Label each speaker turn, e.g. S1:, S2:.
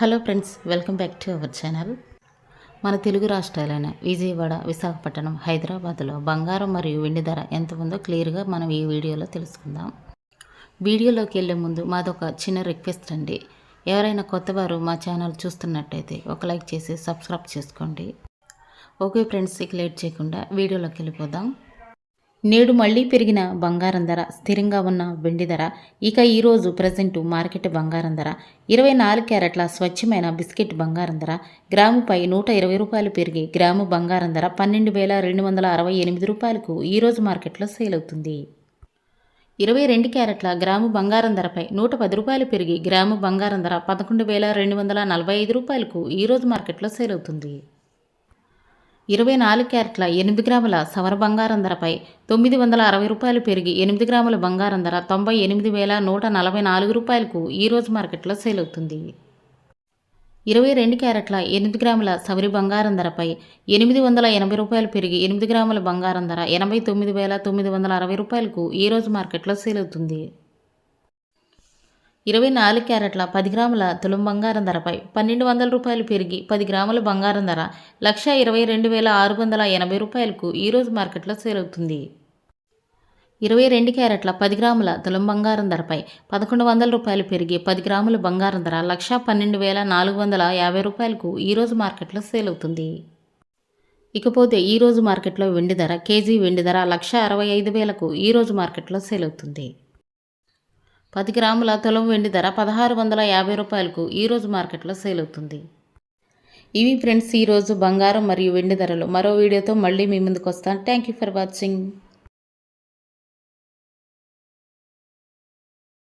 S1: Hello friends, welcome back to our channel. మన తెలుగు రాష్ట్రాలైన విజయవాడ, విశాఖపట్నం, హైదరాబాద్లో బంగారం మరియు వెండి ధర ఎంత ఉందో క్లియర్గా మనం ఈ వీడియోలో తెలుసుకుందాం. వీడియోలోకి వెళ్ళే ముందు మాదొక చిన్న రిక్వెస్ట్ అండి. ఎవరైనా కొత్తవారు మా ఛానల్ చూస్తున్నట్టయితే ఒక లైక్ చేసి సబ్స్క్రైబ్ చేసుకోండి. ఓకే ఫ్రెండ్స్, ఇక లేట్ చేయకుండా వీడియోలోకి వెళ్ళిపోదాం. నేడు మళ్లీ పెరిగిన బంగారం ధర, స్థిరంగా ఉన్న వెండి ధర. ఇక ఈరోజు ప్రజెంటు మార్కెట్ బంగారం ధర 24 క్యారెట్ల స్వచ్ఛమైన బిస్కెట్ బంగారం ధర గ్రాముపై 120 రూపాయలు పెరిగి గ్రాము బంగారం ధర 12,268 రూపాయలకు ఈరోజు మార్కెట్లో సేల్ అవుతుంది. 22 క్యారెట్ల గ్రాము బంగారం ధరపై 110 రూపాయలు పెరిగి గ్రాము బంగారం ధర 11,245 రూపాయలకు ఈరోజు మార్కెట్లో సేల్ అవుతుంది. 24 క్యారెట్ల 8 గ్రాముల సవర బంగారం ధరపై 960 రూపాయలు పెరిగి 8 గ్రాముల బంగారం ధర 98,144 రూపాయలకు ఈరోజు మార్కెట్లో సేల్ అవుతుంది. 22 క్యారెట్ల 8 గ్రాముల సవరి బంగారం ధరపై 880 రూపాయలు పెరిగి 8 గ్రాముల బంగారం ధర 89,960 రూపాయలకు ఈరోజు మార్కెట్లో సేల్ అవుతుంది. 24 క్యారెట్ల 10 గ్రాముల తులం బంగారం ధరపై 1,200 రూపాయలు పెరిగి 10 గ్రాముల బంగారం ధర 1,22,680 రూపాయలకు ఈరోజు మార్కెట్లో సేల్ అవుతుంది. 22 క్యారెట్ల 10 గ్రాముల తులం బంగారం ధరపై 1,100 రూపాయలు పెరిగి 10 గ్రాముల బంగారం ధర 1,12,450 రూపాయలకు ఈరోజు మార్కెట్లో సేల్ అవుతుంది. ఇకపోతే ఈరోజు మార్కెట్లో వెండి ధర, కేజీ వెండి ధర 1,65,000కు ఈరోజు మార్కెట్లో సేల్ అవుతుంది. 10 గ్రాముల తులం వెండి ధర 1,650 రూపాయలకు ఈరోజు మార్కెట్లో సేల్ అవుతుంది. ఇవి ఫ్రెండ్స్ ఈరోజు బంగారం మరియు వెండి ధరలు. మరో వీడియోతో మళ్ళీ మీ ముందుకు వస్తాను. Thank you for watching.